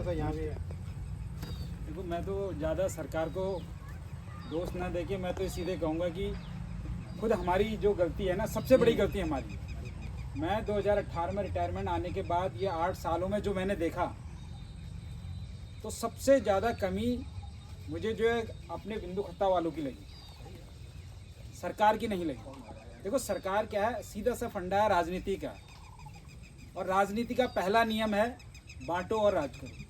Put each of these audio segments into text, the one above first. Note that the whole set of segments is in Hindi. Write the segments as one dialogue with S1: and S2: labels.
S1: थोड़ा सा यहाँ भी है।
S2: देखो, मैं तो ज़्यादा सरकार को दोष ना देके मैं तो सीधे कहूँगा कि खुद हमारी जो गलती है ना, सबसे बड़ी गलती हमारी है। मैं 2018 में रिटायरमेंट आने के बाद ये 8 सालों में जो मैंने देखा, तो सबसे ज़्यादा कमी मुझे जो है अपने बिंदु खत्ता वालों की लगी, सरकार की नहीं लगी। देखो, सरकार क्या है, सीधा सा फंडा है राजनीति का, और राजनीति का पहला नियम है बांटो और राज करो।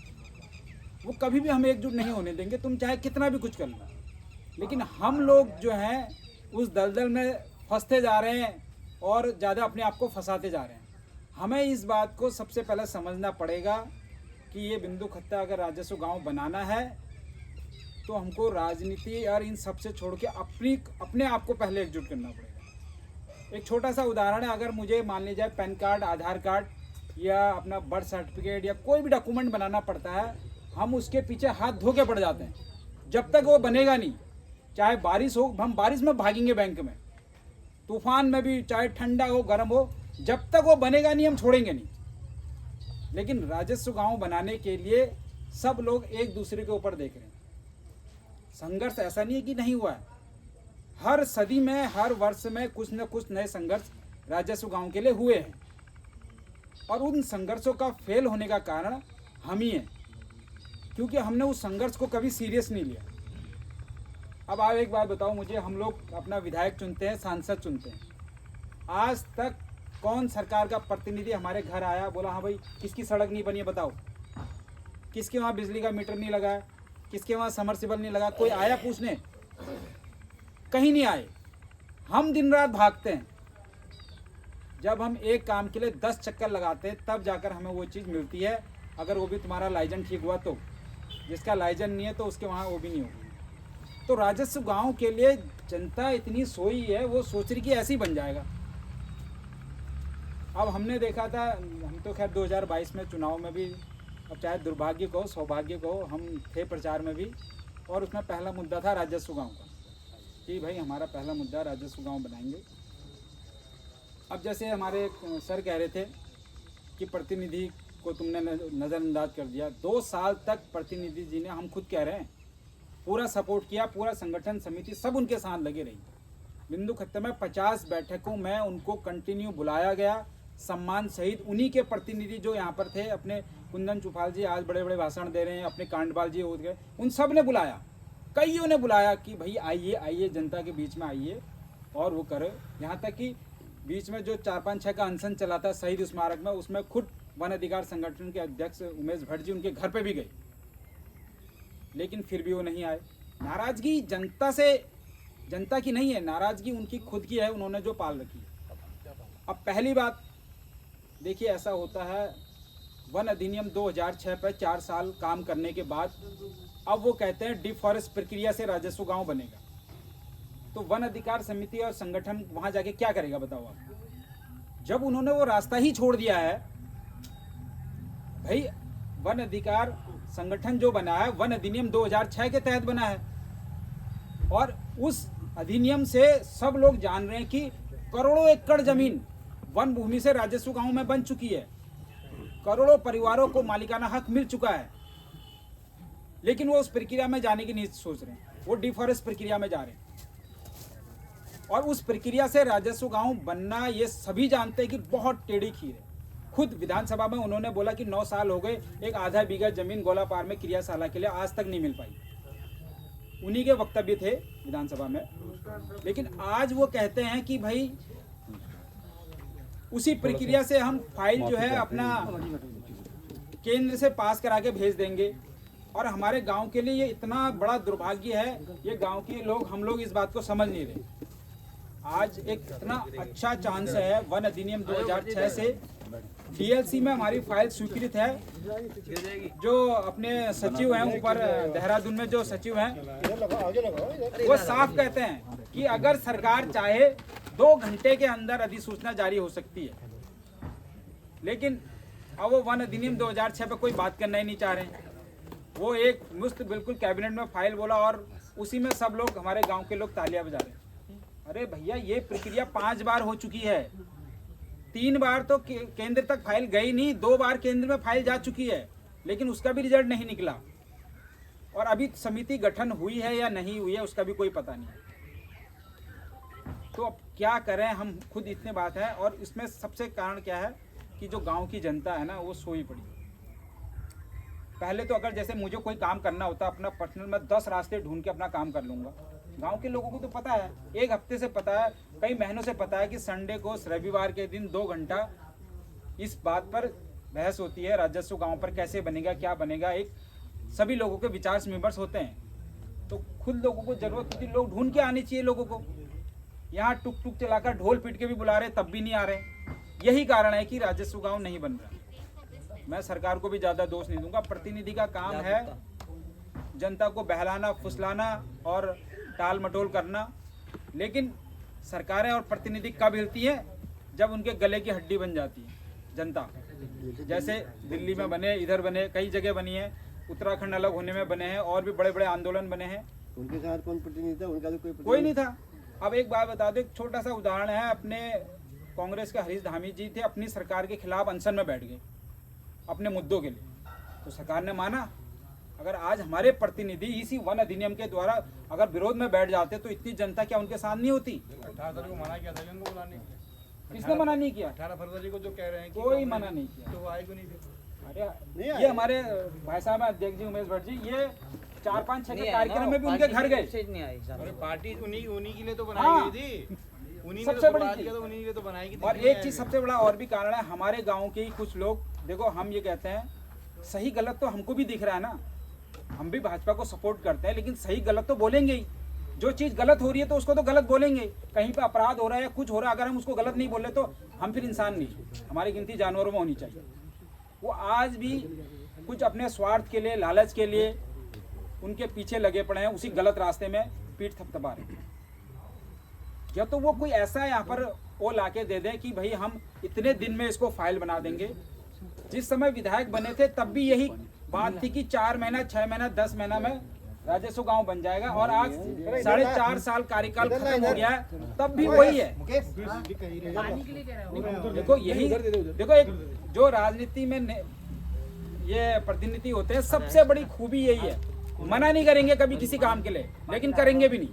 S2: वो कभी भी हम एकजुट नहीं होने देंगे, तुम चाहे कितना भी कुछ कर लो। लेकिन हम लोग जो हैं उस दलदल में फंसते जा रहे हैं और ज़्यादा अपने आप को फंसाते जा रहे हैं। हमें इस बात को सबसे पहले समझना पड़ेगा कि ये बिंदु खत्ता अगर राजस्व गांव बनाना है तो हमको राजनीति और इन सब से छोड़ के अपने आप को पहले एकजुट करना पड़ेगा। एक छोटा सा उदाहरण है, अगर मुझे मान लीजिए पैन कार्ड, आधार कार्ड या अपना बर्थ सर्टिफिकेट या कोई भी डॉक्यूमेंट बनाना पड़ता है, हम उसके पीछे हाथ धो के पड़ जाते हैं। जब तक वो बनेगा नहीं, चाहे बारिश हो, हम बारिश में भागेंगे बैंक में, तूफान में भी, चाहे ठंडा हो गर्म हो, जब तक वो बनेगा नहीं हम छोड़ेंगे नहीं। लेकिन राजस्व गांव बनाने के लिए सब लोग एक दूसरे के ऊपर देख रहे हैं। संघर्ष ऐसा नहीं है कि नहीं हुआ है, हर सदी में, हर वर्ष में कुछ न कुछ नए संघर्ष राजस्व गांव के लिए हुए हैं, और उन संघर्षों का फेल होने का कारण हम ही हैं, क्योंकि हमने उस संघर्ष को कभी सीरियस नहीं लिया। अब आप एक बात बताओ मुझे, हम लोग अपना विधायक चुनते हैं, सांसद चुनते हैं, आज तक कौन सरकार का प्रतिनिधि हमारे घर आया बोला हाँ भाई किसकी सड़क नहीं बनी है बताओ, किसके वहाँ बिजली का मीटर नहीं लगा है, किसके वहाँ समरसेबल नहीं लगा? कोई आया पूछने? कहीं नहीं आए। हम दिन रात भागते हैं, जब हम एक काम के लिए 10 चक्कर लगाते हैं तब जाकर हमें वो चीज़ मिलती है, अगर वो भी तुम्हारा लाइसेंस ठीक हुआ तो। जिसका लाइसेंस नहीं है तो उसके वहाँ वो भी नहीं होगी। तो राजस्व गांव के लिए जनता इतनी सोई है, वो सोच रही कि ऐसे ही बन जाएगा। अब हमने देखा था, हम तो खैर 2022 में चुनाव में भी, अब चाहे दुर्भाग्य को सौभाग्य को, हम थे प्रचार में भी, और उसमें पहला मुद्दा था राजस्व गांव का, कि भाई हमारा पहला मुद्दा राजस्व गांव बनाएंगे। अब जैसे हमारे सर कह रहे थे कि प्रतिनिधि को तुमने नज़रअंदाज कर दिया, 2 साल तक प्रतिनिधि जी ने, हम खुद कह रहे हैं, पूरा सपोर्ट किया, पूरा संगठन समिति सब उनके साथ लगे रही। बिंदु खत्ते में 50 बैठकों में उनको कंटिन्यू बुलाया गया, सम्मान सहित। उन्हीं के प्रतिनिधि जो यहाँ पर थे, अपने कुंदन चुफाल जी आज बड़े बड़े भाषण दे रहे हैं, अपने कांडपाल जी हो गए, उन सब ने बुलाया, कईयों ने बुलाया कि भाई आइए आइए, जनता के बीच में आइए और वो करो। यहाँ तक कि बीच में जो 4-5-6 का अनशन चला था शहीद स्मारक में, उसमें खुद वन अधिकार संगठन के अध्यक्ष उमेश भट्ट जी उनके घर पे भी गए, लेकिन फिर भी वो नहीं आए। नाराजगी जनता से, जनता की नहीं है, नाराजगी उनकी खुद की है, उन्होंने जो पाल रखी है। अब पहली बात देखिए, ऐसा होता है, वन अधिनियम 2006 पर 4 साल काम करने के बाद अब वो कहते हैं डिफॉरेस्ट प्रक्रिया से राजस्व गांव बनेगा। तो वन अधिकार समिति और संगठन वहां जाके क्या करेगा बताओ आप, जब उन्होंने वो रास्ता ही छोड़ दिया है। भाई वन अधिकार संगठन जो बना है, वन अधिनियम 2006 के तहत बना है, और उस अधिनियम से सब लोग जान रहे हैं कि करोड़ों एकड़ जमीन वन भूमि से राजस्व गांव में बन चुकी है, करोड़ों परिवारों को मालिकाना हक मिल चुका है, लेकिन वो उस प्रक्रिया में जाने की नहीं सोच रहे हैं, वो डिफॉरेस्ट प्रक्रिया में जा रहे हैं। और उस प्रक्रिया से राजस्व गांव बनना ये सभी जानते हैं कि बहुत टेढ़ी खीर है। खुद विधानसभा में उन्होंने बोला कि 9 साल हो गए, एक आधा बीघा जमीन गोलापार में क्रियाशाला के लिए आज तक नहीं मिल पाई। उन्हीं के वक्तव्य थे विधानसभा में। लेकिन आज वो कहते हैं कि भाई उसी प्रक्रिया से हम फाइल जो है अपना केंद्र से पास करा के भेज देंगे। और हमारे गांव के लिए ये इतना बड़ा दुर्भाग्य है, ये गांव के लोग, हम लोग इस बात को समझ नहीं रहे। आज एक इतना अच्छा चांस है, वन अधिनियम 2006 से डीएलसी में हमारी फाइल स्वीकृत है। जो अपने सचिव हैं ऊपर देहरादून में, जो सचिव हैं, वो साफ कहते हैं कि अगर सरकार चाहे 2 घंटे के अंदर अधिसूचना जारी हो सकती है। लेकिन अब वो वन अधिनियम 2006 पे कोई बात करना ही नहीं चाह रहे हैं। वो एक मुस्त बिल्कुल कैबिनेट में फाइल बोला और उसी में सब लोग, हमारे गांव के लोग तालियां बजा रहे हैं। अरे भैया, ये प्रक्रिया 5 बार हो चुकी है, 3 बार तो केंद्र तक फाइल गई नहीं, 2 बार केंद्र में फाइल जा चुकी है। लेकिन उसका भी रिजल्ट नहीं निकला। और अभी समिति गठन हुई है या नहीं हुई है उसका भी कोई पता नहीं। तो अब क्या करें, हम खुद इतने बात है। और इसमें सबसे कारण क्या है कि जो गांव की जनता है ना वो सोई पड़ी। पहले तो अगर जैसे मुझे कोई काम करना होता अपना पर्सनल, मैं 10 रास्ते ढूंढ के अपना काम कर लूँगा। गांव के लोगों को तो पता है, एक हफ्ते से पता है, कई महीनों से पता है कि संडे को रविवार के दिन 2 घंटा इस बात पर बहस होती है, राजस्व गांव पर कैसे बनेगा, क्या बनेगा। एक सभी लोगों के विचार विमर्श होते हैं। तो खुद लोगों को जरूरत होती, लोग ढूंढ के आने चाहिए लोगों को। यहाँ टुक टुक चलाकर ढोल पीट के भी बुला रहे तब भी नहीं आ रहे। यही कारण है कि राजस्व गांव नहीं बन रहा। मैं सरकार को भी ज़्यादा दोष नहीं दूंगा। प्रतिनिधि का काम है जनता को बहलाना, फुसलाना और टाल मटोल करना। लेकिन सरकारें और प्रतिनिधि कब हिलती हैं? जब उनके गले की हड्डी बन जाती है जनता। जैसे दिल्ली में बने, इधर बने, कई जगह बनी है, उत्तराखंड अलग होने में बने हैं, और भी बड़े बड़े आंदोलन बने हैं।
S1: उनके साथ कौन प्रतिनिधि था? उनका तो
S2: कोई नहीं था। अब एक बात बता दो, एक छोटा सा उदाहरण है। अपने कांग्रेस के हरीश धामी जी थे, अपनी सरकार के खिलाफ अनशन में बैठ गए अपने मुद्दों के लिए, तो सरकार ने माना। अगर आज हमारे प्रतिनिधि इसी वन अधिनियम के द्वारा अगर विरोध में बैठ जाते तो इतनी जनता क्या उनके साथ नहीं होती?
S3: 18 तारीख को मना किया था इनको बुलाने।
S2: किसने मना नहीं किया?
S3: 18 फरवरी को जो कह रहे हैं कि
S2: कोई मना नहीं किया।
S3: तो वो आए क्यों नहीं थे?
S2: अरे ये हमारे भाई साहब अध्यक्ष जी उमेश भट्ट जी, ये 4-5-6 के कार्यक्रम में भी उनके घर गए।
S3: अरे पार्टी उन्हीं के लिए तो बनाई
S2: हाँ।
S3: गई थी, उन्हीं ने
S2: सबसे
S3: तो
S2: बड़ी
S3: बुला
S2: चीज।
S3: दिया, तो उन्हीं के लिए तो बनाई गई थी।
S2: और एक चीज सबसे बड़ा और भी कारण है, हमारे गांव के ही कुछ लोग, देखो हम ये कहते हैं सही गलत तो हमको भी दिख रहा है ना, हम भी भाजपा को सपोर्ट करते हैं, लेकिन सही गलत तो बोलेंगे ही। जो चीज़ गलत हो रही है तो उसको तो गलत बोलेंगे। कहीं पे अपराध हो रहा है या कुछ हो रहा है, अगर हम उसको गलत नहीं बोले तो हम फिर इंसान नहीं, हमारी गिनती जानवरों में होनी चाहिए। वो आज भी कुछ अपने स्वार्थ के लिए, लालच के लिए उनके पीछे लगे पड़े हैं, उसी गलत रास्ते में पीठ थपथपा रहे हैं। या तो वो कोई ऐसा यहाँ पर वो लाके दे दें कि भाई हम इतने दिन में इसको फाइल बना देंगे। जिस समय विधायक बने थे तब भी यही बात थी कि 4 महीना, 6 महीना, 10 महीना में राजस्व गांव बन जाएगा, और आज 4.5 साल कार्यकाल खत्म हो गया है तब भी वही है। देखो यही, देखो एक जो राजनीति में ये प्रतिनिधि होते हैं, सबसे बड़ी खूबी यही है, मना नहीं करेंगे कभी किसी काम के लिए, लेकिन करेंगे भी नहीं।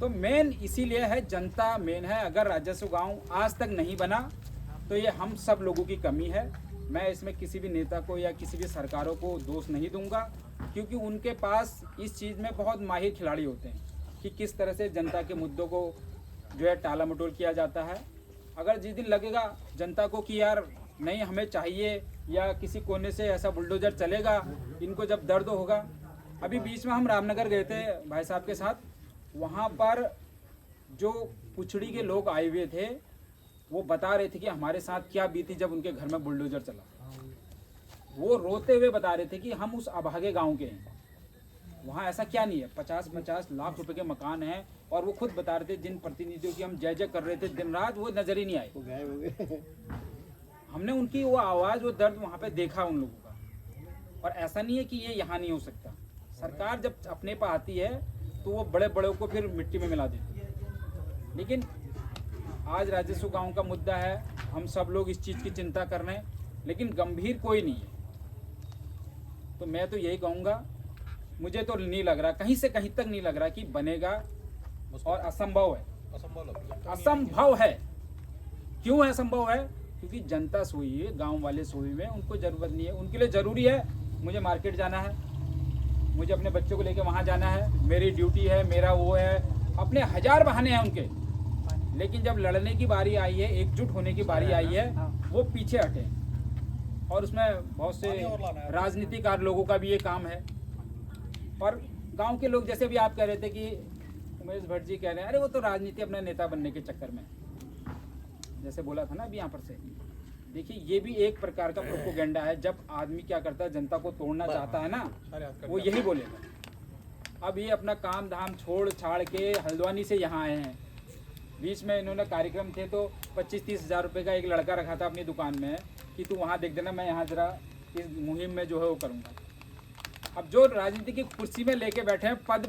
S2: तो मेन इसीलिए है, जनता मेन है। अगर राजस्व गांव आज तक नहीं बना तो ये हम सब लोगों की कमी है। मैं इसमें किसी भी नेता को या किसी भी सरकारों को दोष नहीं दूंगा, क्योंकि उनके पास इस चीज़ में बहुत माहिर खिलाड़ी होते हैं कि किस तरह से जनता के मुद्दों को जो है टाला मटोल किया जाता है। अगर जिस दिन लगेगा जनता को कि यार नहीं हमें चाहिए, या किसी कोने से ऐसा बुलडोजर चलेगा, इनको जब दर्द होगा। अभी बीच में हम रामनगर गए थे भाई साहब के साथ, वहाँ पर जो पुछड़ी के लोग आए हुए थे वो बता रहे थे कि हमारे साथ क्या बीती जब उनके घर में बुलडोजर चला। वो रोते हुए बता रहे थे कि हम उस अभागे गांव के हैं, वहाँ ऐसा क्या नहीं है, 50-50 लाख रुपए के मकान हैं। और वो खुद बता रहे थे जिन प्रतिनिधियों की हम जय जय कर रहे थे दिन रात, वो नजर ही नहीं आए। हमने उनकी वो आवाज़, वो दर्द वहाँ पे देखा उन लोगों का। और ऐसा नहीं है कि ये यहाँ नहीं हो सकता। सरकार जब अपने पर आती है तो वो बड़े बड़ों को फिर मिट्टी में मिला देती है। लेकिन आज राजस्व गांव का मुद्दा है, हम सब लोग इस चीज़ की चिंता कर रहे हैं, लेकिन गंभीर कोई नहीं है। तो मैं तो यही कहूँगा, मुझे तो नहीं लग रहा, कहीं से कहीं तक नहीं लग रहा कि बनेगा, और असंभव है। असंभव है। क्यों है असंभव है? क्योंकि जनता सोई है, गांव वाले सोए हुए हैं, उनको ज़रूरत नहीं है। उनके लिए ज़रूरी है मुझे मार्केट जाना है, मुझे अपने बच्चों को लेकर वहाँ जाना है, मेरी ड्यूटी है, मेरा वो है, अपने 1000 बहाने हैं उनके। लेकिन जब लड़ने की बारी आई है, एकजुट होने की बारी आई है, वो पीछे हटे। और उसमें बहुत से राजनीतिकार लोगों का भी ये काम है। और गांव के लोग, जैसे भी आप कह रहे थे कि उमेश भट्ट जी कह रहे हैं, अरे वो तो राजनीति अपने नेता बनने के चक्कर में, जैसे बोला था ना अभी यहाँ पर से। देखिए ये भी एक प्रकार का प्रोपोगेंडा है। जब आदमी क्या करता है, जनता को तोड़ना चाहता है ना, वो यही बोलेगा। अब ये अपना काम धाम छोड़ छाड़ के हल्द्वानी से यहाँ आए हैं। बीच में इन्होंने कार्यक्रम थे तो 25-30 हज़ार रुपये का एक लड़का रखा था अपनी दुकान में कि तू वहाँ देख देना, मैं यहाँ ज़रा इस मुहिम में जो है वो करूँगा। अब जो राजनीति की कुर्सी में लेके बैठे हैं, पद में